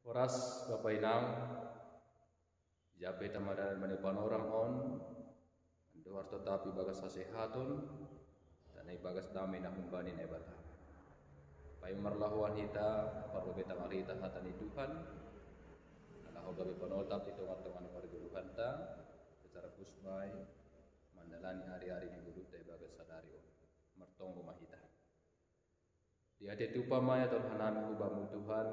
Oras Bapak Inang, jabe tamadan manipan orang on, anduar tetapi bagas hasehatun, dan bagas damai nak membani nebata. Pai marlahuan hita, parlo beta marita hatani Tuhan, alahu gabe panotap itu ngatong parguluhan ta, secara kusbai, mandalani hari-hari ni gulut tay bagas sadari mertong rumah hita. Di hati tu pamaya ton hanami ubamu Tuhan,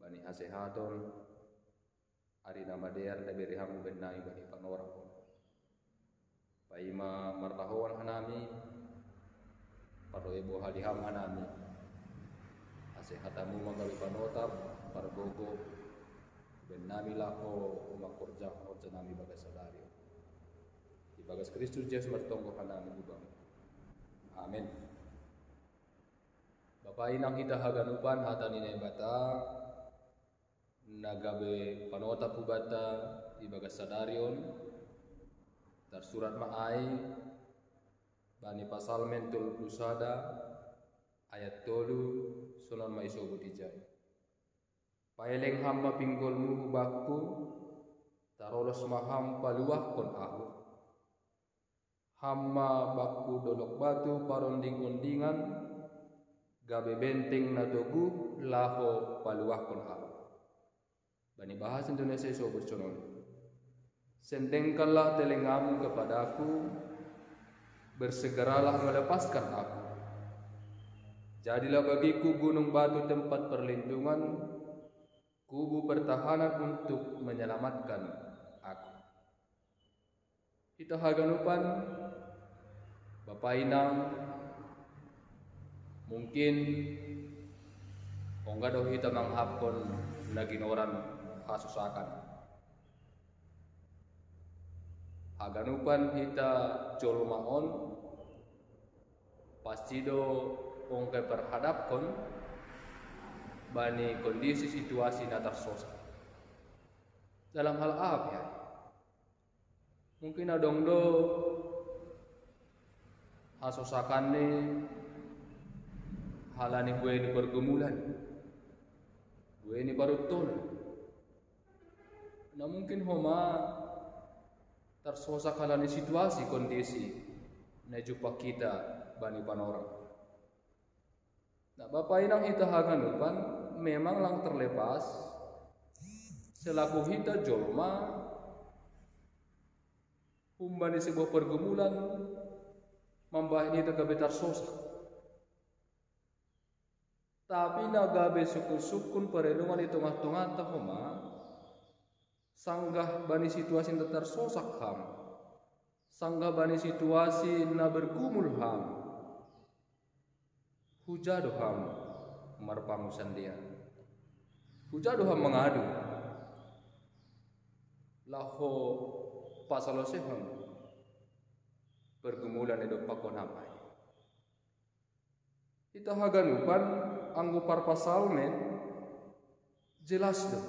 bani hasehaton ari nama dear daberi hamu benai bani panorang paima marlahuan hanami paroi bo haliham hanami hasehatamu magawi panotap pargogo benami lako umakurja orja nami bagas sadari di bagas Kristus Yesus mertonggo hanami ubang. Amin. Bapak inang kita haganupan hatani nebata nagabe panota pubata di bagas sadarion tar surat ma'ai bani pasal mentul plusada ayat tolu sunan maiso budijai paeleng hamba pinggolmu hubakku tarolos maham paluah kon aku hamba bakku dolok batu paronding-ondingan gabe benteng natogu laho paluah kon aku. Bani bahasa Indonesia so berconon. Sendengkanlah telingamu kepadaku, bersegeralah melepaskan aku. Jadilah bagiku gunung batu tempat perlindungan, kubu pertahanan untuk menyelamatkan aku. Kita haganupan, Bapak Inang, mungkin onggado kita manghapon naging orang kasusakan. Haganupan kita colmaon pastido ongke berhadapkan bani kondisi situasi natar sosa. Dalam hal apa ya? Mungkin adong do asusakan ni halani gue ini pergumulan, gue ini paruton. Nah mungkin homa tersosak halani situasi kondisi na jumpa kita bani panorang. Nah Bapak inang hita haganupan memang lang terlepas selaku hita jolma umbani sebuah pergumulan membahin hita gabe tersosak. Tapi nagabe sukun-sukun perlindungan di tengah-tengah homa sanggah bani situasi na tersosak ham, sanggah bani situasi na bergumul ham, hujado ham marpangusan dia, hujado ham mengadu, laho pasalose ham pergumulan edo pakon hamai. Kita haganupan anggo parpasalmen jelas do.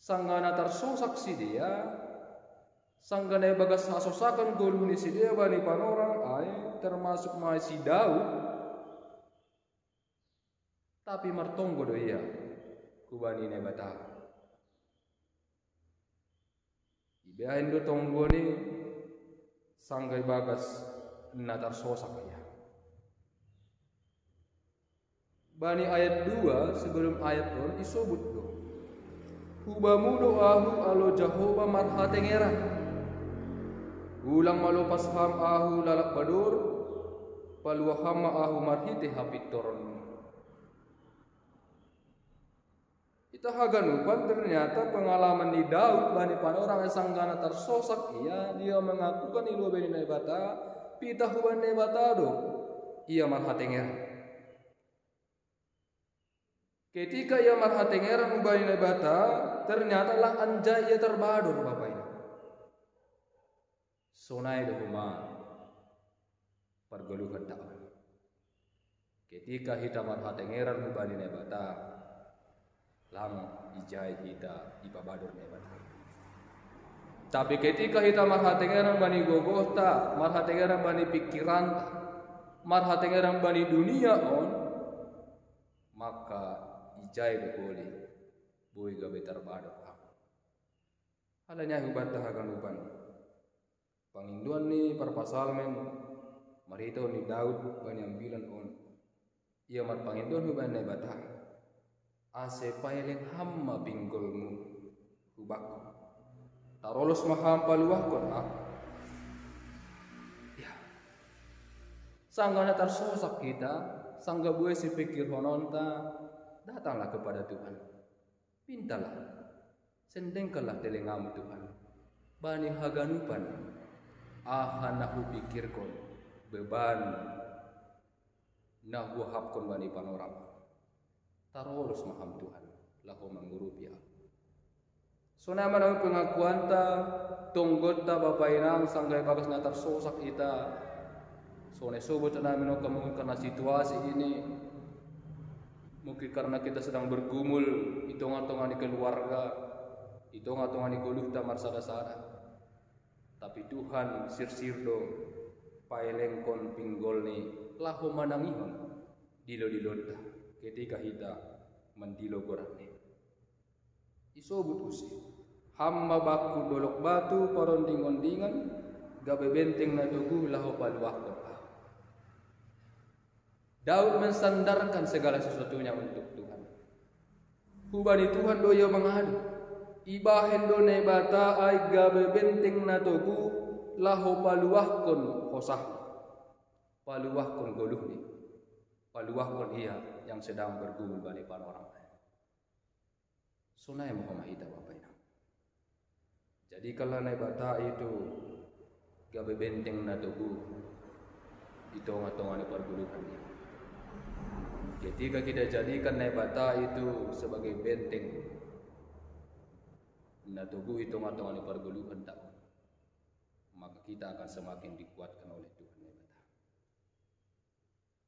Sanggana tersosak si dia, sanggana bagas asosakan goluhni si dia bani panorang ay termasuk mai si Daud, tapi martonggo do iya kubani nebata. Ibahin do tonggo ni sanggai bagas na tersosak iya. Bani ayat 2 sebelum ayat 2 isobut do. Hubamu doahu alo Jehovah marhatengeran. Ulang malupas ham ahu lalak badur, paluah hama ahu marhite hapit toron. Kita haganupan ternyata pengalaman di Daud bani panorang sanggana tersosak dia mengakukan ilu bani nebata, pita huban nebata do, ia marhatengeran. Ketika ia marhatengeran ubani nebata, ternyata lah anjay ia terbadur Bapak ini. Sonai do huma pergeluhan ta'an. Ketika hita marhatengeran ubani nebata, lang ijai hita ipabadur nebata. Tapi ketika hita marhatengeran bani gogota, marhatengeran bani pikiran, marhatengeran bani dunia on, maka ijai do boleh boy gabe tarbado ham halanya hubat hagan uban panginduan ni parpasal men marito ni Daud banyambilan on ia mar panginduan huban ne batah ase paeleng hamma pinggolmu hubakku tarolos maham paluah kon ya sangga tersosak kita sangga buai si pikir hononta datanglah kepada Tuhan mintalah sendengkanlah telingamu Tuhan bani haganupan nahu pikir kon beban nahu hapkon bani panorama tarolos maham Tuhan lahu mengurupi so nama nahu pengakuan ta tunggot ta bapak inang sanggai bagas na tersosak kita so ne sobot namin no kamu karena situasi ini mungkin karena kita sedang bergumul hitung-hitungan di keluarga hitung-hitungan di goluh tamar sada-sada tapi Tuhan sir-sirdo paelengkon pinggol ni lahu manangihon dilo-dilonta ketika kita mendilo gorane isobut usi hamma baku dolok batu paronding-ondingan gabe benteng na dugu lahu paluah Daud mensandarkan segala sesuatunya untuk Tuhan. Hubani Tuhan doyo mengadu. Ibahen do nebata ay gabe benteng na togu laho paluahkon hosah. Paluahkon goluhni. Paluahkon ia yang sedang bergumul bani panorang. Sunai Muhammadita Bapak Ina. Jadi kalau nebata itu gabe benteng na togu itu ngatongan perguluhan dia. Ketika kita jadikan nebata itu sebagai benteng, natugu itu ngatongan perguluhan tahun, maka kita akan semakin dikuatkan oleh Tuhan nebata.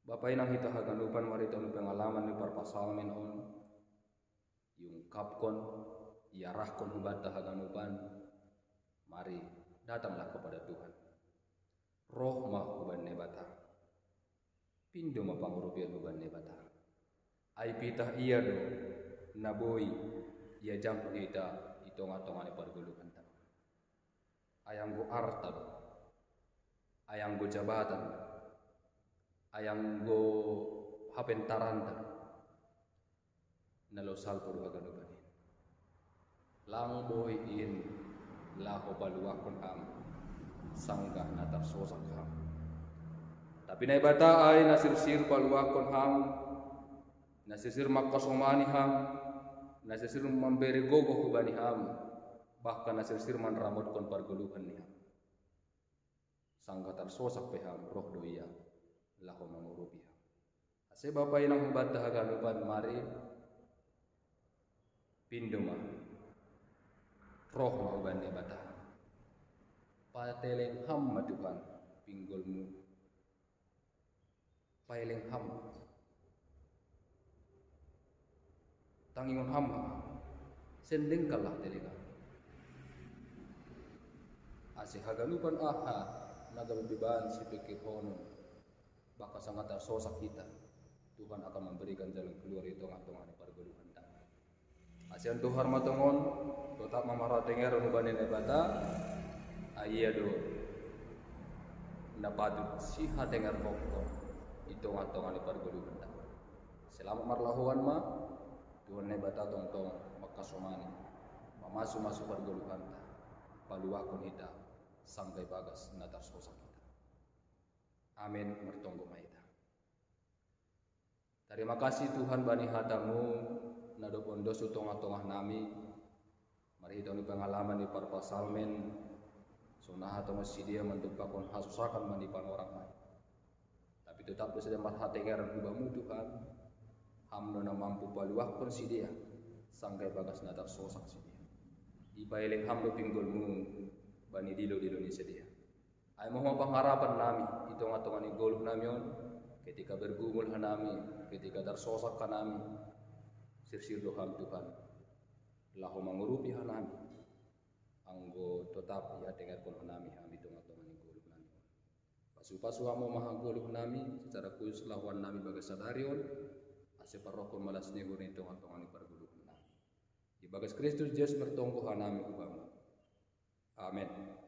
Bapak inang kita haganupan marito nu pengalaman ni parpasal menon, yung kapkon, iarahkon hubata haganupan, mari datanglah kepada Tuhan. Roh mah huban nebata. Pindo mapangurupian huban nebata. Ay pitah iya do naboy ia jampu kita itonga-tonga ni perguluhan ta. Ayang go arta do. Ayang go jabatan. Ayang go hapentaran ta. Nalosal po duha ganupan. Lang boy in laho paluakon ham sangga natar sosak ham. Tapi nai bata ay nasir-sir paluakon ham nasisir makasomani ham nasisir memberi gogo hubani ham bahkan nasisir manramot kon parguluhan ni ham sangga tersosak peham roh doia lahu mengurupi ham ase bapak inang hubat haganupan mari pindoma roh ma huban ne bata pateleng ham Tuhan pinggolmu paeleng ham tangingon hamba sendengkalah telinga asih haganupan naga beban si pikir hono baka sangat tersosak kita Tuhan akan memberikan jalan keluar itu ngatongan parguluhan ta asian Tuhan matongon tetap mamara tenger nubanin nebata ayado napatut siha tenger pokok itu ngatongan parguluhan ta selamat marlahuan ma Tuhan nebata tong-tong makasomani mamasu-masu perguluhan ta paluakon hita sampai bagas natar sosak kita amin mertonggo maita terima kasih Tuhan bani hatamu nado pondos utong-atongah nami mari hita ni pengalaman di parpasalmen sunah atau masih dia mendupakon hasusakan mandi panorang tapi tetap bisa marhatengeran ubamu Tuhan hamno na mampu paluah pun si dia sangkai bagas natar sosak si dia ibaileng hamno pinggolmu bani dilo-dilo ni si dia ay mo pangharapan nami itong atongan ni goluh namion ketika bergumul hanami ketika tersosak kanami sir-sir doham Tuhan lahu mengurupi hanami anggo tetap ia dengar kon hanami hami itong atongan ni goluh nami pasu-pasu amo maha goluh nami secara khusus lawan nami bagas sadarion separokon malas ni gunito ang tungan ni pargulog na. Ibagas Kristus Diyos mertongko hanami ubama. Amen.